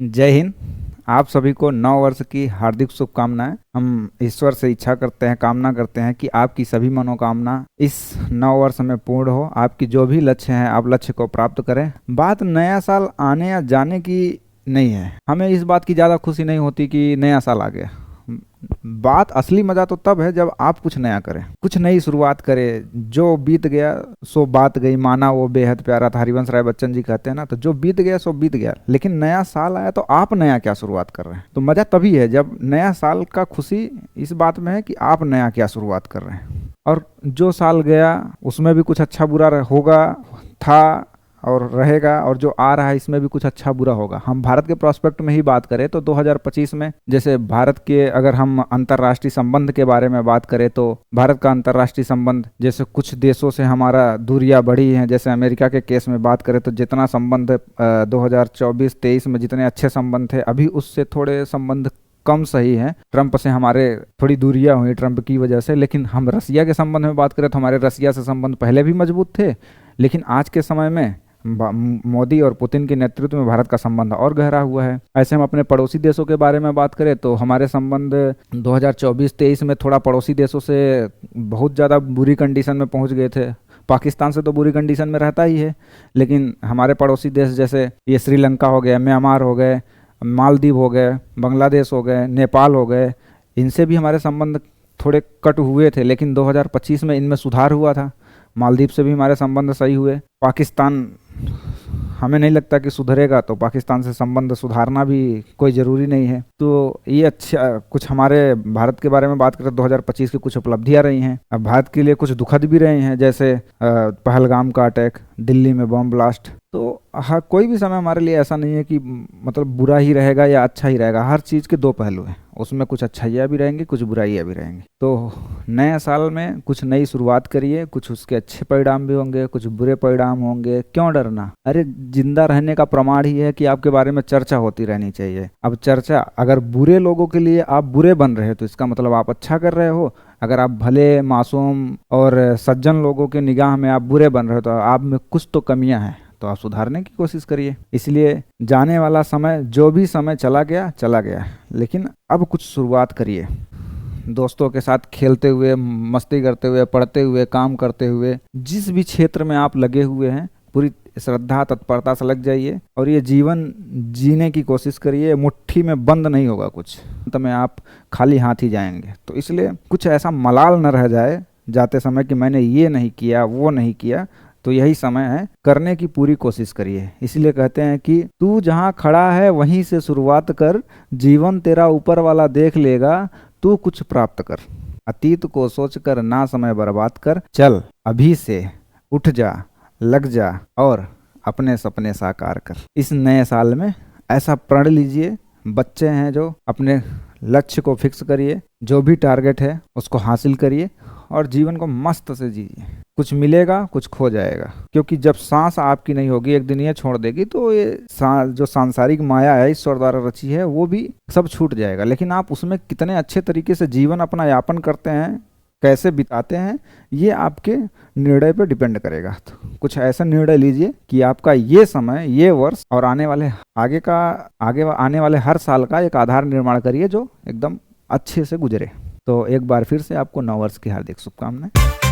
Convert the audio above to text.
जय हिंद। आप सभी को नव वर्ष की हार्दिक शुभकामनाएं। हम ईश्वर से इच्छा करते हैं, कामना करते हैं कि आपकी सभी मनोकामना इस नव वर्ष में पूर्ण हो। आपकी जो भी लक्ष्य हैं, आप लक्ष्य को प्राप्त करें। बात नया साल आने या जाने की नहीं है। हमें इस बात की ज़्यादा खुशी नहीं होती कि नया साल आ गया। बात असली मजा तो तब है जब आप कुछ नया करें, कुछ नई शुरुआत करें। जो बीत गया सो बात गई, माना वो बेहद प्यारा था। हरिवंश राय बच्चन जी कहते हैं ना, तो जो बीत गया सो बीत गया। लेकिन नया साल आया तो आप नया क्या शुरुआत कर रहे हैं। तो मजा तभी है जब नया साल का खुशी इस बात में है कि आप नया क्या शुरुआत कर रहे हैं। और जो साल गया उसमें भी कुछ अच्छा बुरा होगा, था और रहेगा, और जो आ रहा है इसमें भी कुछ अच्छा बुरा होगा। हम भारत के प्रोस्पेक्ट में ही बात करें तो 2025 में, जैसे भारत के अगर हम अंतर्राष्ट्रीय संबंध के बारे में बात करें तो भारत का अंतर्राष्ट्रीय संबंध, जैसे कुछ देशों से हमारा दूरियां बढ़ी हैं। जैसे अमेरिका के केस में बात करें तो जितना संबंध 2024-23 में जितने अच्छे संबंध थे, अभी उससे थोड़े संबंध कम सही है। ट्रंप से हमारे थोड़ी दूरियां हुई ट्रंप की वजह से। लेकिन हम रसिया के संबंध में बात करें तो हमारे रसिया से संबंध पहले भी मजबूत थे, लेकिन आज के समय में मोदी और पुतिन के नेतृत्व में भारत का संबंध और गहरा हुआ है। ऐसे हम अपने पड़ोसी देशों के बारे में बात करें तो हमारे संबंध 2024-23 में थोड़ा पड़ोसी देशों से बहुत ज़्यादा बुरी कंडीशन में पहुंच गए थे। पाकिस्तान से तो बुरी कंडीशन में रहता ही है, लेकिन हमारे पड़ोसी देश जैसे ये श्रीलंका हो गया, म्यांमार हो गए, मालदीव हो गए, बांग्लादेश हो गए, नेपाल हो गए, इनसे भी हमारे संबंध थोड़े कट हुए थे। लेकिन 2025 में इनमें सुधार हुआ था। मालदीव से भी हमारे संबंध सही हुए। पाकिस्तान हमें नहीं लगता कि सुधरेगा, तो पाकिस्तान से संबंध सुधारना भी कोई ज़रूरी नहीं है। तो ये अच्छा कुछ हमारे भारत के बारे में बात करें तो 2025 की कुछ उपलब्धियां रही हैं। अब भारत के लिए कुछ दुखद भी रहे हैं, जैसे पहलगाम का अटैक, दिल्ली में बम ब्लास्ट। तो हाँ, कोई भी समय हमारे लिए ऐसा नहीं है कि मतलब बुरा ही रहेगा या अच्छा ही रहेगा। हर चीज़ के दो पहलू हैं, उसमें कुछ अच्छाइयाँ भी रहेंगी, कुछ बुराइयाँ भी रहेंगी। तो नए साल में कुछ नई शुरुआत करिए। कुछ उसके अच्छे परिणाम भी होंगे, कुछ बुरे परिणाम होंगे। क्यों डरना? अरे जिंदा रहने का प्रमाण ही है कि आपके बारे में चर्चा होती रहनी चाहिए। अब चर्चा अगर बुरे लोगों के लिए आप बुरे बन रहे हो तो इसका मतलब आप अच्छा कर रहे हो। अगर आप भले, मासूम और सज्जन लोगों के निगाह में आप बुरे बन रहे हो तो आप में कुछ तो कमियां हैं, तो आप सुधारने की कोशिश करिए। इसलिए जाने वाला समय, जो भी समय चला गया चला गया, लेकिन अब कुछ शुरुआत करिए। दोस्तों के साथ खेलते हुए, मस्ती करते हुए, पढ़ते हुए, काम करते हुए, जिस भी क्षेत्र में आप लगे हुए हैं पूरी श्रद्धा तत्परता से लग जाइए और ये जीवन जीने की कोशिश करिए। मुट्ठी में बंद नहीं होगा कुछ, तो में आप खाली हाथ ही जाएंगे। तो इसलिए कुछ ऐसा मलाल न रह जाए जाते समय कि मैंने ये नहीं किया, वो नहीं किया। तो यही समय है, करने की पूरी कोशिश करिए। इसलिए कहते हैं कि तू जहाँ खड़ा है वहीं से शुरुआत कर, जीवन तेरा ऊपर वाला देख लेगा, तू कुछ प्राप्त कर। अतीत को सोचकर ना समय बर्बाद कर, चल अभी से उठ जा, लग जा और अपने सपने साकार कर। इस नए साल में ऐसा प्रण लीजिए। बच्चे हैं जो अपने लक्ष्य को फिक्स करिए, जो भी टारगेट है उसको हासिल करिए और जीवन को मस्त से जीजिए। कुछ मिलेगा, कुछ खो जाएगा, क्योंकि जब सांस आपकी नहीं होगी, एक दिन ये छोड़ देगी, तो ये जो सांसारिक माया है ईश्वर द्वारा रची है वो भी सब छूट जाएगा। लेकिन आप उसमें कितने अच्छे तरीके से जीवन अपना यापन करते हैं, कैसे बिताते हैं, ये आपके निर्णय पर डिपेंड करेगा। तो कुछ ऐसा निर्णय लीजिए कि आपका ये समय, ये वर्ष और आने वाले हर साल का एक आधार निर्माण करिए जो एकदम अच्छे से गुजरे। तो एक बार फिर से आपको नव वर्ष की हार्दिक शुभकामनाएं।